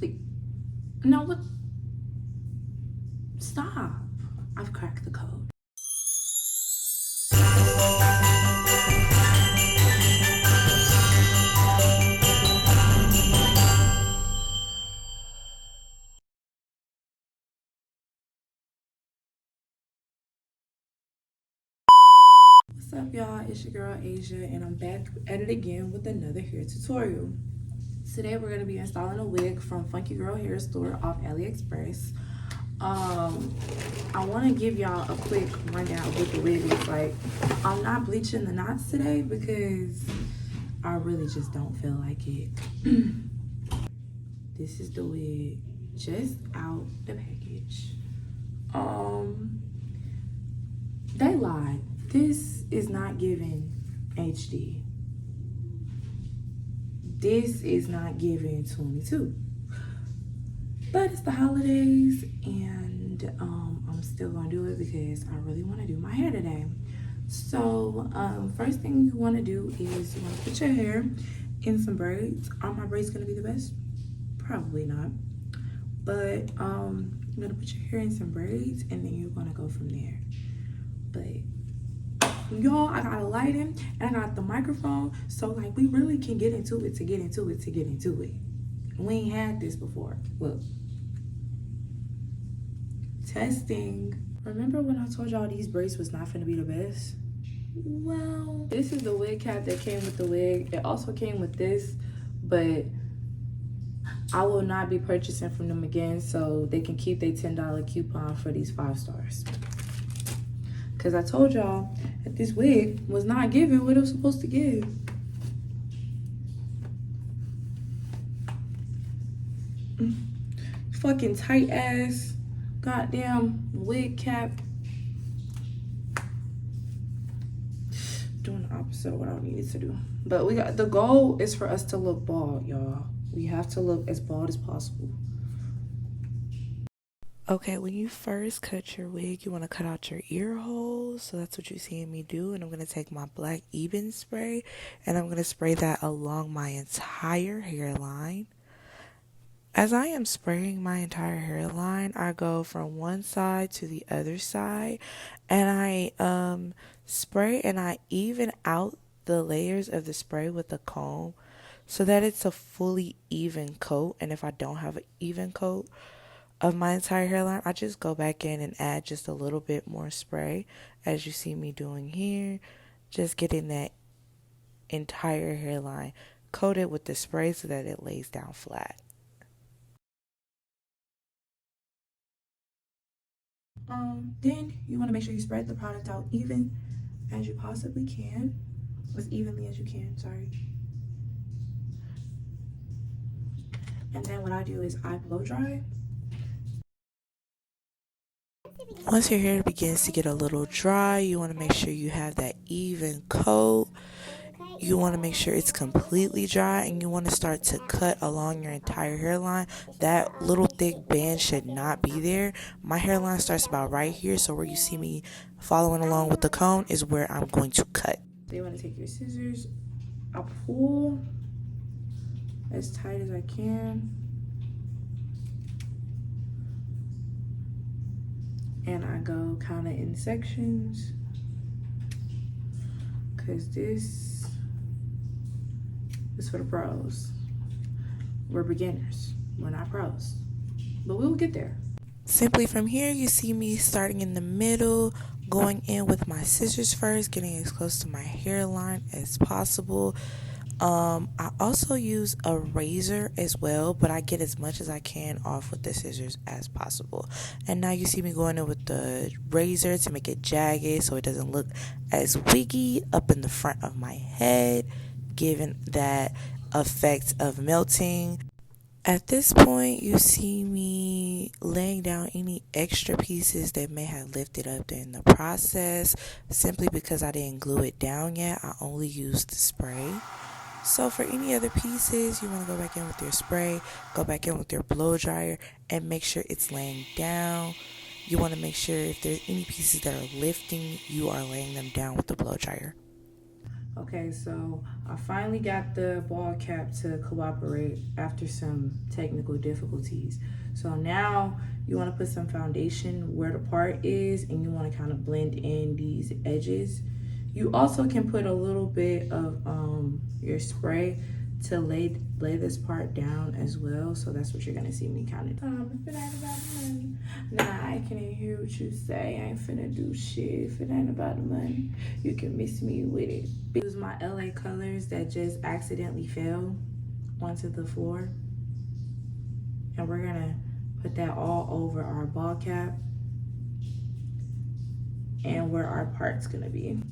Please. No, look. Stop. I've cracked the code. What's up, y'all? It's your girl Asia, and I'm back at it again with another hair tutorial. Today we're going to be installing a wig from Funky Girl Hair Store off AliExpress. I want to give y'all a quick rundown of what the wig looks like. I'm not bleaching the knots today because I really just don't feel like it. This is the wig just out the package. They lied. This is not giving HD. This is not giving 22. But it's the holidays, and I'm still gonna do it because I really want to do my hair today. So first thing you want to do is you want to put your hair in some braids. Are my braids gonna be the best? Probably not. But you're gonna put your hair in some braids, and then you're gonna go from there. But y'all, I got a lighting and I got the microphone, so like we really can get into it. We ain't had this before. Look. Testing. Remember when I told y'all these braids was not gonna be the best? Well, this is the wig cap that came with the wig. It also came with this, but I will not be purchasing from them again, so they can keep their $10 coupon for these 5 stars. Because I told y'all that this wig was not giving what it was supposed to give. Fucking tight ass goddamn wig cap. Doing the opposite of what I needed to do. But the goal is for us to look bald, y'all. We have to look as bald as possible. Okay, when you first cut your wig, you want to cut out your ear holes. So that's what you're seeing me do. And I'm going to take my black Eben spray, and I'm going to spray that along my entire hairline. As I am spraying my entire hairline, I go from one side to the other side, and I spray and I even out the layers of the spray with a comb so that it's a fully even coat. And if I don't have an even coat of my entire hairline, I just go back in and add just a little bit more spray, as you see me doing here, just getting that entire hairline coated with the spray so that it lays down flat. Then you want to make sure you spread the product out even as you possibly can, as evenly as you can, sorry. And then what I do is I blow dry. Once your hair begins to get a little dry, you want to make sure you have that even coat. You want to make sure it's completely dry, and you want to start to cut along your entire hairline. That little thick band should not be there. My hairline starts about right here, so where you see me following along with the cone is where I'm going to cut. So you want to take your scissors, I pull as tight as I can, and I go kind of in sections, because this is for the pros. We're beginners, we're not pros, but we'll get there. Simply from here, you see me starting in the middle, going in with my scissors first, getting as close to my hairline as possible. I also use a razor as well, but I get as much as I can off with the scissors as possible. And now you see me going in with the razor to make it jagged so it doesn't look as wiggy up in the front of my head, giving that effect of melting. At this point, you see me laying down any extra pieces that may have lifted up during the process. Simply because I didn't glue it down yet, I only used the spray. So for any other pieces, you want to go back in with your spray, go back in with your blow dryer, and make sure it's laying down. You want to make sure if there's any pieces that are lifting, you are laying them down with the blow dryer. Okay, so I finally got the ball cap to cooperate after some technical difficulties. So now you want to put some foundation where the part is, and you want to kind of blend in these edges. You also can put a little bit of your spray to lay this part down as well. So that's what you're gonna see me kind of. If it ain't about the money, nah, I can't hear what you say. I ain't finna do shit if it ain't about the money. You can miss me with it. Use my LA colors that just accidentally fell onto the floor, and we're gonna put that all over our ball cap and where our part's gonna be.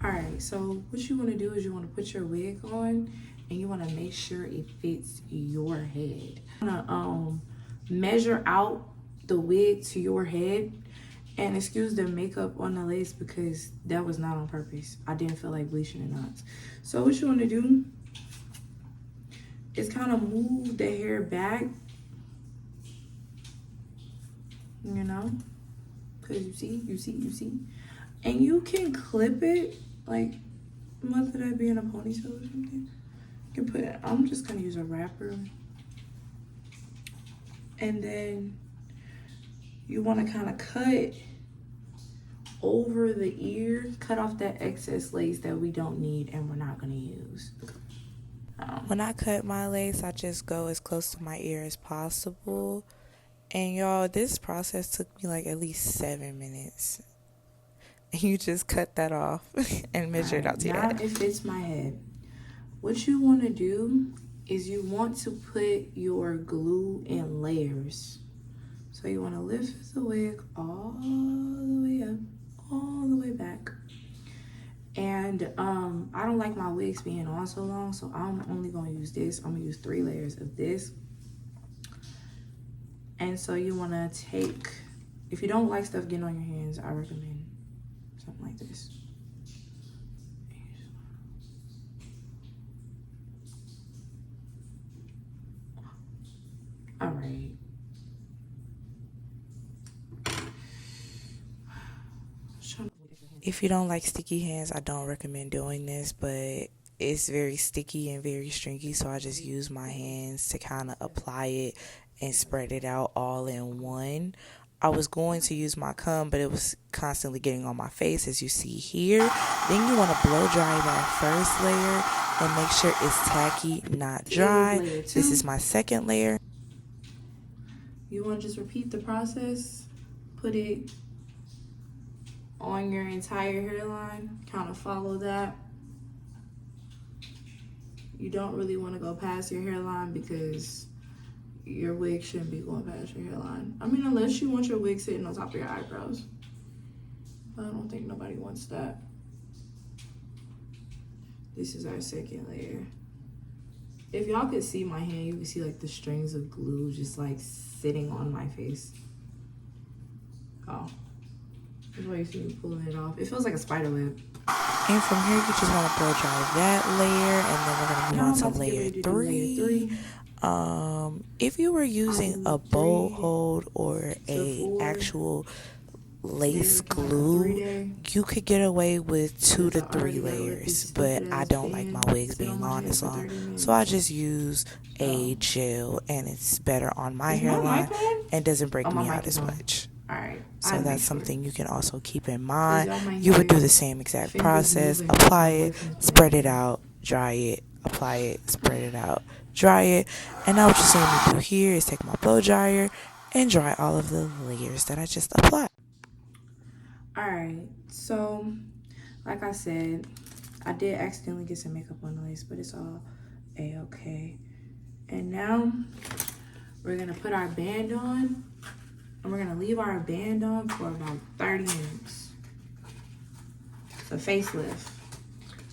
Alright, so what you want to do is you want to put your wig on, and you want to make sure it fits your head. You want to measure out the wig to your head, and excuse the makeup on the lace because that was not on purpose. I didn't feel like bleaching the knots. So what you want to do is kind of move the hair back, you know, because you see, and you can clip it. Like, whether that be in a ponytail or something, you can put it. I'm just gonna use a wrapper, and then you want to kind of cut over the ear, cut off that excess lace that we don't need and we're not gonna use. When I cut my lace, I just go as close to my ear as possible, and y'all, this process took me like at least 7 minutes. You just cut that off and measure it out to your head. Now it fits my head. What you want to do is you want to put your glue in layers. So you want to lift the wig all the way up, all the way back. And I don't like my wigs being on so long, so I'm only going to use this. I'm going to use 3 layers of this. And so you want to take, if you don't like stuff getting on your hands, I recommend something like this. All right. If you don't like sticky hands, I don't recommend doing this, but it's very sticky and very stringy, so I just use my hands to kind of apply it and spread it out all in one. I was going to use my comb, but it was constantly getting on my face, as you see here. Then you want to blow dry that first layer and make sure it's tacky, not dry. This is my second layer. You want to just repeat the process. Put it on your entire hairline. Kind of follow that. You don't really want to go past your hairline because your wig shouldn't be going past your hairline. I mean, unless you want your wig sitting on top of your eyebrows. But I don't think nobody wants that. This is our second layer. If y'all could see my hand, you could see like the strings of glue just like sitting on my face. Oh. That's why you see me pulling it off. It feels like a spider web. And from here, you just want to blow dry that layer, and then we're going to move on to layer 3. If you were using a bowl hold or a actual lace glue, you could get away with 2 to 3 layers, but I don't like my wigs being on as long, so I just use a gel, and it's better on my hairline and doesn't break me out as much. Alright. So that's something you can also keep in mind. You would do the same exact process. Apply it, spread it out, dry it, apply it, spread it out, dry it. And now what you're seeing me do here is take my blow dryer and dry all of the layers that I just applied. Alright, so like I said, I did accidentally get some makeup on the lace, but it's all a-okay. And now we're gonna put our band on. And we're gonna leave our band on for about 30 minutes. It's a facelift.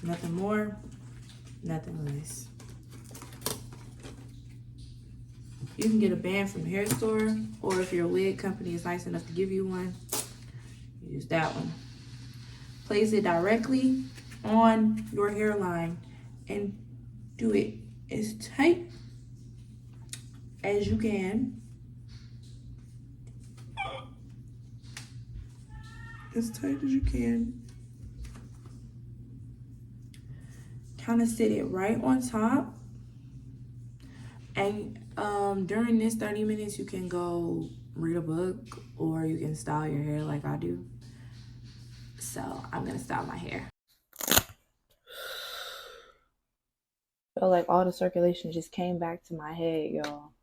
Nothing more, nothing less. You can get a band from the hair store, or if your wig company is nice enough to give you one, use that one. Place it directly on your hairline and do it as tight as you can. as tight as you can. Kind of sit it right on top. And during this 30 minutes, you can go read a book or you can style your hair like I do. So I'm gonna style my hair. Feel like all the circulation just came back to my head, y'all.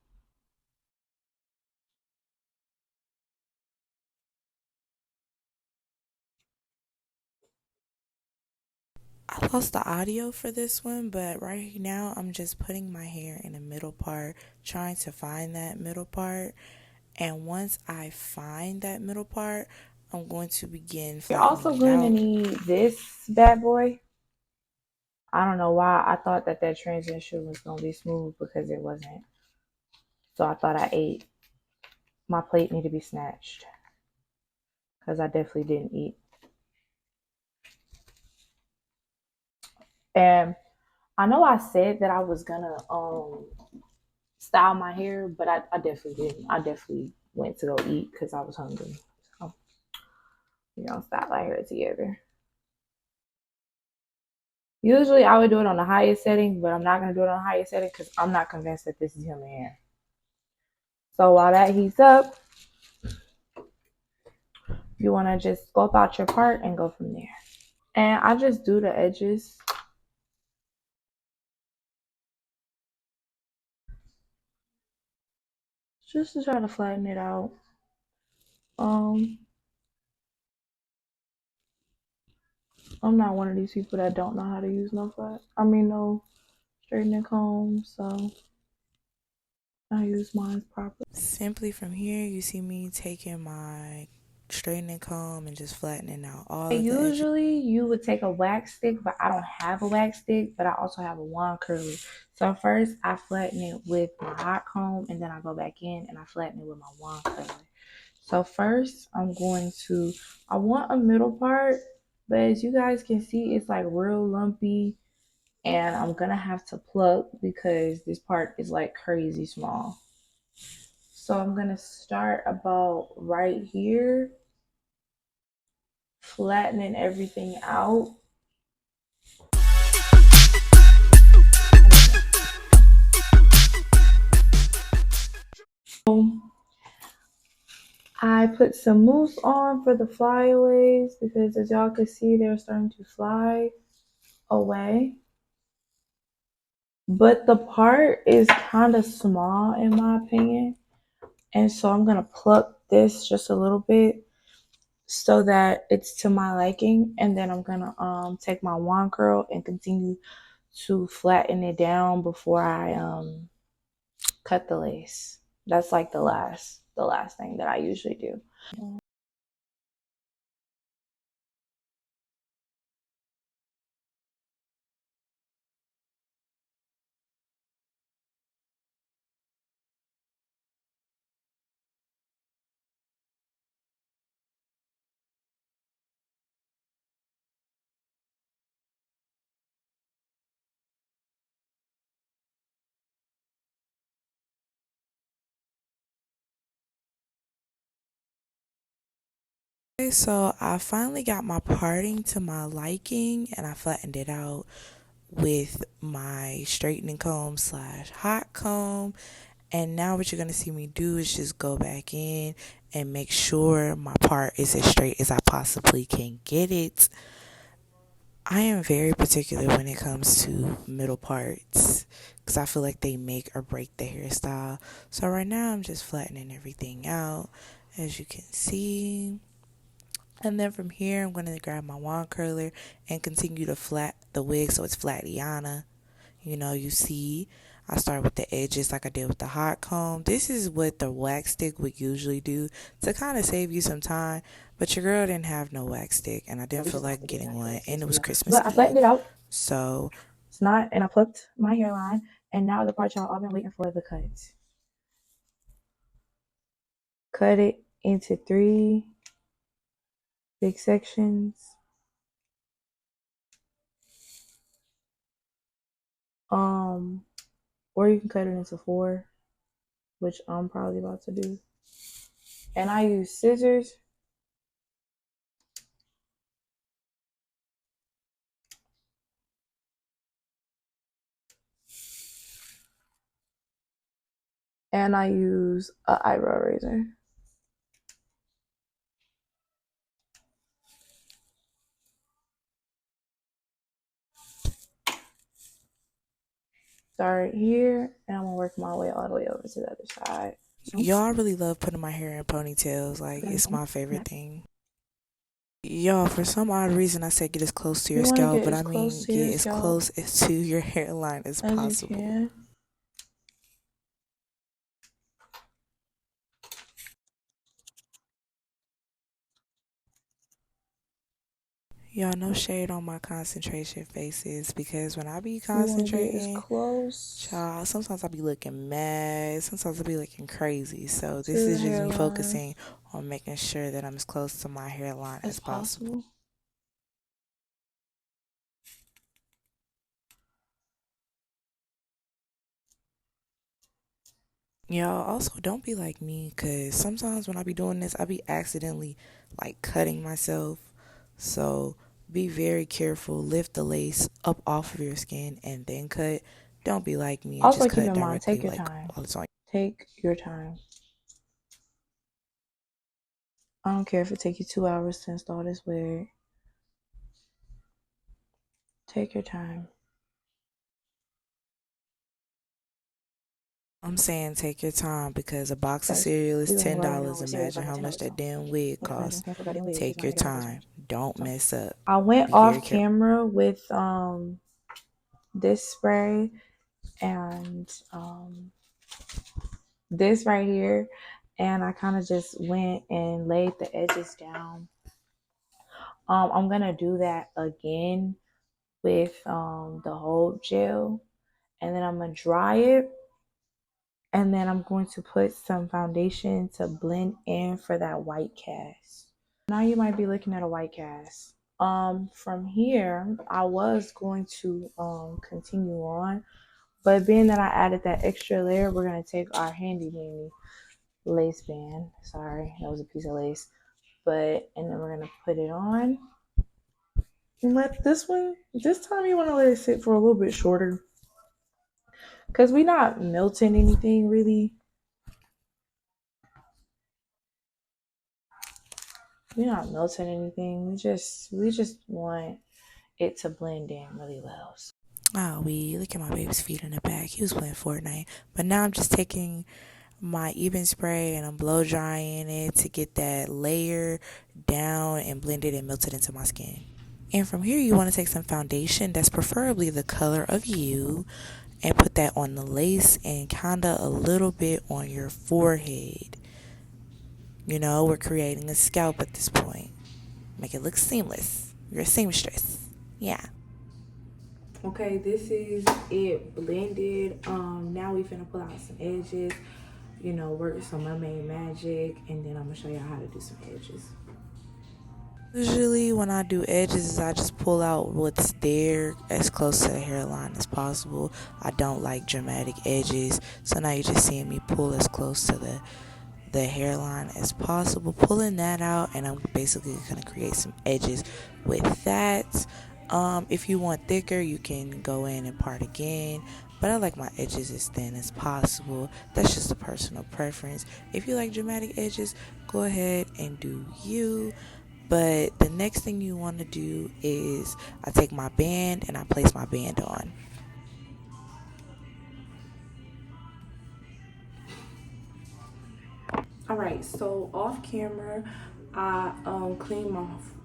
I lost the audio for this one, but right now I'm just putting my hair in the middle part, trying to find that middle part. And once I find that middle part, I'm going to begin flattening. You're also going to need this bad boy. I don't know why I thought that transition was going to be smooth because it wasn't. So I thought I ate. My plate needed to be snatched because I definitely didn't eat. And I know I said that I was gonna style my hair, but I definitely didn't. I definitely went to go eat because I was hungry. So we're gonna style our hair together. Usually I would do it on the highest setting, but I'm not gonna do it on the highest setting because I'm not convinced that this is human hair. So while that heats up, you wanna just sculpt out your part and go from there. And I just do the edges. Just to try to flatten it out. I'm not one of these people that don't know how to use no straightening comb, so I use mine properly. Simply from here, you see me taking my straightening comb and just flattening out all of the edges. Usually you would take a wax stick, but I don't have a wax stick, but I also have a wand curler. So first I flatten it with my hot comb and then I go back in and I flatten it with my wand curler. So first I want a middle part, but as you guys can see, it's like real lumpy and I'm gonna have to pluck because this part is like crazy small. So I'm gonna start about right here, flattening everything out. I put some mousse on for the flyaways because as y'all can see, they're starting to fly away. But the part is kind of small in my opinion. And so I'm gonna pluck this just a little bit so that it's to my liking. And then I'm gonna take my wand curl and continue to flatten it down before I cut the lace. That's like the last thing that I usually do. Okay, so I finally got my parting to my liking and I flattened it out with my straightening comb / hot comb. And now what you're going to see me do is just go back in and make sure my part is as straight as I possibly can get it. I am very particular when it comes to middle parts because I feel like they make or break the hairstyle. So right now I'm just flattening everything out as you can see. And then from here, I'm going to grab my wand curler and continue to flat the wig so it's flattiana. You see, I start with the edges like I did with the hot comb. This is what the wax stick would usually do to kind of save you some time. But your girl didn't have no wax stick, and I didn't feel like getting one, and it was Christmas Eve. But I flattened it out. So it's not, and I plucked my hairline, and now the part y'all all been waiting for, the cuts. Cut it into 3 big sections. Or you can cut it into 4, which I'm probably about to do. And I use scissors And I use an eyebrow razor. Start here, and I'm gonna work my way all the way over to the other side. Y'all, really love putting my hair in ponytails. Like, it's my favorite thing. Y'all, for some odd reason, I said get as close to your scalp, but I mean get as close to your hairline as possible. Y'all, no shade on my concentration faces, because when I be concentrating, child, sometimes I be looking mad, sometimes I be looking crazy. So this is just me focusing on making sure that I'm as close to my hairline as possible. Y'all, also don't be like me, because sometimes when I be doing this, I be accidentally like cutting myself. So be very careful. Lift the lace up off of your skin and then cut. Don't be like me and also just cut directly. Mind, take your time. Take your time. I don't care if it takes you 2 hours to install this wig. Take your time. I'm saying take your time, because a box of cereal is $10. Imagine how much that damn wig costs. Take your time. Don't mess up. I went off camera with this spray and this right here, and I kind of just went and laid the edges down. I'm gonna do that again with the hold gel, and then I'm gonna dry it, and then I'm going to put some foundation to blend in for that white cast. Now you might be looking at a white cast. From here, I was going to continue on, but being that I added that extra layer, we're gonna take our handy dandy lace band. Sorry, that was a piece of lace. And then we're gonna put it on. And let this time you wanna let it sit for a little bit shorter, because we're not melting anything really. We're not melting anything. We just want it to blend in really well. Oh, look at my baby's feet in the back. He was playing Fortnite. But now I'm just taking my even spray and I'm blow drying it to get that layer down and blend it and melt it into my skin. And from here, you want to take some foundation that's preferably the color of you and put that on the lace and kind of a little bit on your forehead. You know, we're creating a scalp at this point. Make it look seamless. You're a seamstress. Yeah. Okay, this is it blended. Now we finna pull out some edges, work some mermaid magic, and then I'm gonna show y'all how to do some edges. Usually when I do edges, I just pull out what's there as close to the hairline as possible. I don't like dramatic edges, so now you're just seeing me pull as close to the hairline as possible, pulling that out, and I'm basically gonna create some edges with that. If you want thicker, you can go in and part again, but I like my edges as thin as possible. That's just a personal preference. If you like dramatic edges, go ahead and do you. But the next thing you want to do is I take my band and I place my band on. Alright, so off camera, I clean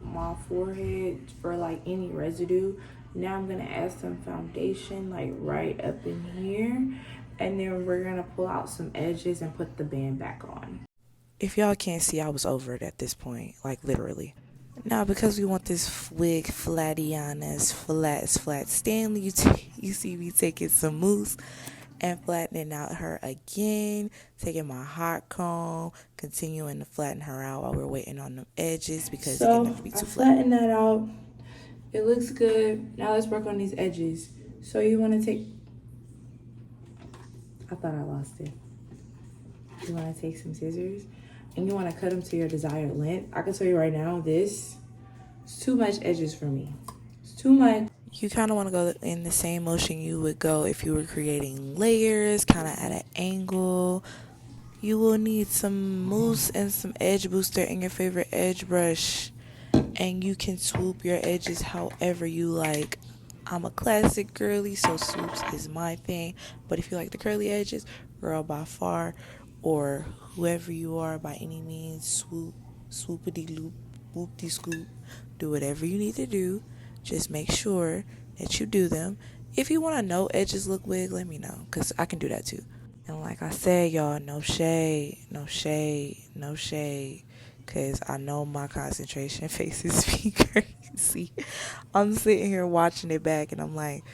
my forehead for like any residue. Now I'm gonna add some foundation like right up in here, and then we're gonna pull out some edges and put the band back on. If y'all can't see, I was over it at this point, like literally. Now, because we want this wig flatty on us, flat as flat Stanley, you see me taking some mousse and flattening out her again, taking my hot comb, continuing to flatten her out while we're waiting on the edges, because it can never be too flat. Flatten that out. It looks good. Now let's work on these edges. So you want to take, I thought I lost it. You want to take some scissors and you want to cut them to your desired length. I can tell you right now, this is too much edges for me. It's too much. You kind of want to go in the same motion you would go if you were creating layers, kind of at an angle. You will need some mousse and some edge booster and your favorite edge brush. And you can swoop your edges however you like. I'm a classic girly, so swoops is my thing. But if you like the curly edges, girl, by far, or whoever you are, by any means, swoop, swoopity loop, whoopty scoop, do whatever you need to do. Just make sure that you do them. If you want to know edges look wig, let me know, because I can do that too. And like I said, y'all, no shade, no shade, no shade, because I know my concentration faces be crazy. I'm sitting here watching it back and I'm like,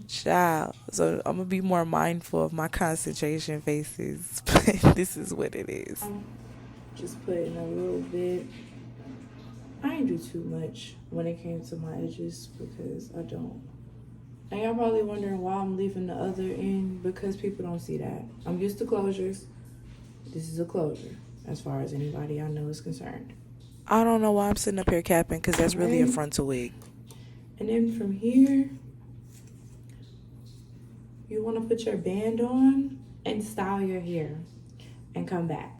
child. So I'm going to be more mindful of my concentration faces, but this is what it is. Just putting a little bit. I ain't do too much when it came to my edges because I don't. And y'all probably wondering why I'm leaving the other end, because people don't see that. I'm used to closures. This is a closure as far as anybody I know is concerned. I don't know why I'm sitting up here capping, because that's really a frontal wig. And then from here, you want to put your band on and style your hair and come back.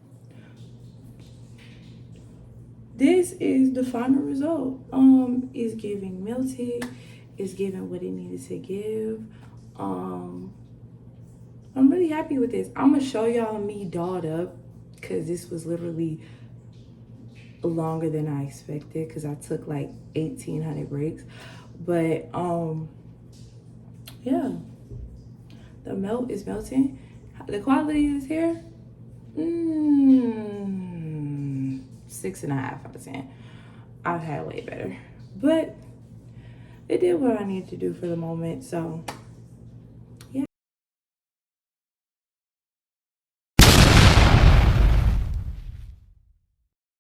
This is the final result. It's giving melted. It's giving what it needed to give. I'm really happy with this. I'm gonna show y'all me dolled up, because this was literally longer than I expected, because I took like 1,800 breaks. But yeah, the melt is melting. The quality of this hair, 6.5 out of 10. I've had way better, but it did what I needed to do for the moment. So